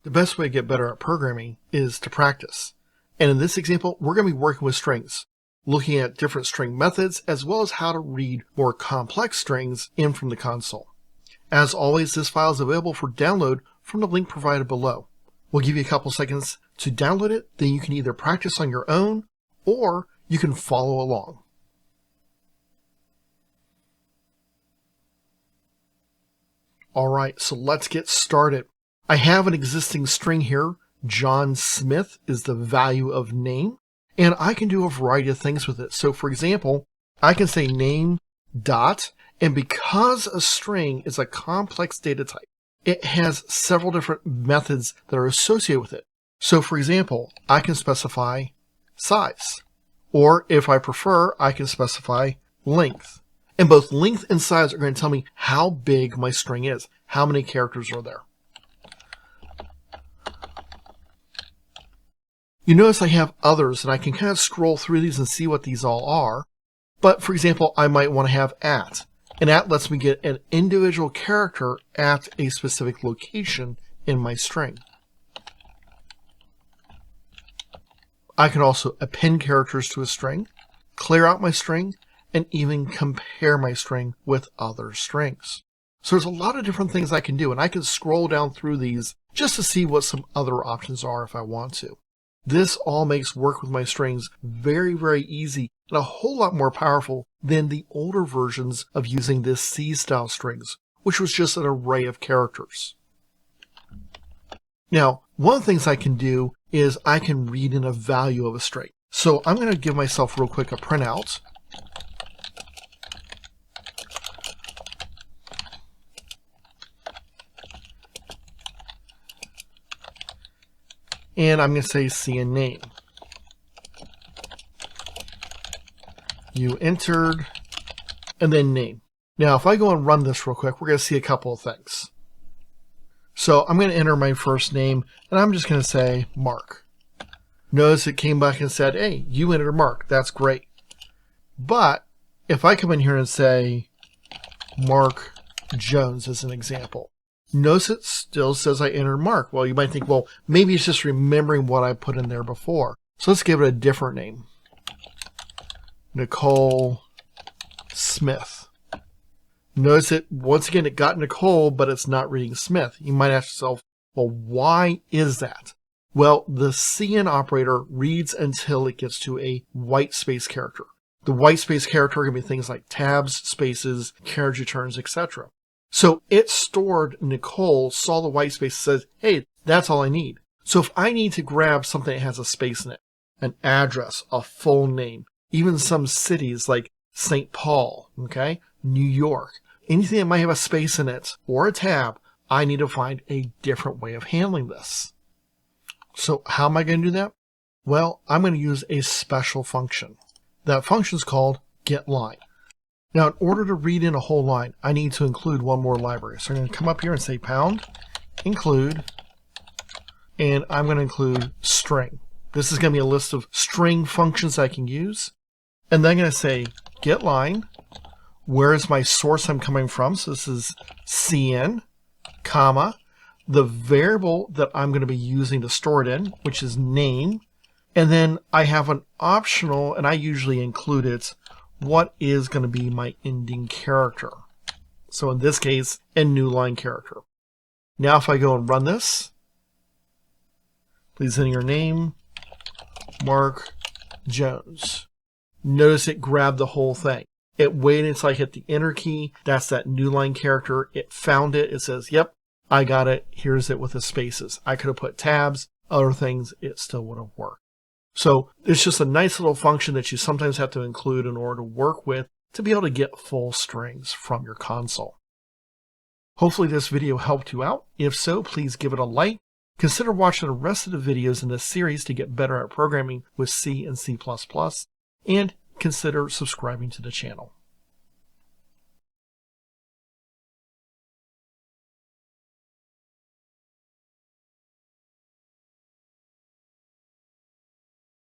The best way to get better at programming is to practice. And in this example, we're going to be working with strings, looking at different string methods, as well as how to read more complex strings in from the console. As always, this file is available for download from the link provided below. We'll give you a couple seconds to download it, then you can either practice on your own, or you can follow along. Alright, so let's get started. I have an existing string here. John Smith is the value of name, and I can do a variety of things with it. So for example, I can say name dot, and because a string is a complex data type, it has several different methods that are associated with it. So for example, I can specify size, or if I prefer, I can specify length. And both length and size are going to tell me how big my string is, how many characters are there. You notice I have others, and I can kind of scroll through these and see what these all are. But for example, I might want to have at. And at lets me get an individual character at a specific location in my string. I can also append characters to a string, clear out my string, and even compare my string with other strings. So there's a lot of different things I can do, and I can scroll down through these just to see what some other options are if I want to. This all makes work with my strings very, very easy and a whole lot more powerful than the older versions of using this C-style strings, which was just an array of characters. Now, one of the things I can do is I can read in a value of a string. So I'm going to give myself real quick a printout. And I'm going to say cin name. You entered, and then name. Now, if I go and run this real quick, we're going to see a couple of things. So I'm going to enter my first name, and I'm just going to say Mark. Notice it came back and said, hey, you entered Mark. That's great. But if I come in here and say Mark Jones as an example, notice it still says I entered Mark. Well, you might think, well, maybe it's just remembering what I put in there before. So let's give it a different name. Nicole Smith. Notice it, once again, it got Nicole, but it's not reading Smith. You might ask yourself, well, why is that? Well, the cin operator reads until it gets to a white space character. The white space character can be things like tabs, spaces, carriage returns, etc. So it stored Nicole, saw the white space, says, hey, that's all I need. So if I need to grab something that has a space in it, an address, a full name, even some cities like St. Paul, okay, New York, anything that might have a space in it or a tab, I need to find a different way of handling this. So how am I going to do that? Well, I'm going to use a special function. That function is called getline. Now, in order to read in a whole line, I need to include one more library. So I'm going to come up here and say pound include, and I'm going to include string. This is going to be a list of string functions I can use. And then I'm going to say getline, where is my source I'm coming from? So this is cin, comma, the variable that I'm going to be using to store it in, which is name. And then I have an optional, and I usually include it, what is going to be my ending character. So in this case, a new line character. Now if I go and run this, please enter your name, Mark Jones. Notice it grabbed the whole thing. It waited until I hit the enter key. That's that new line character. It found it. It says, yep, I got it. Here's it with the spaces. I could have put tabs, other things. It still would have worked. So it's just a nice little function that you sometimes have to include in order to work with to be able to get full strings from your console. Hopefully this video helped you out. If so, please give it a like. Consider watching the rest of the videos in this series to get better at programming with C and C++, and consider subscribing to the channel.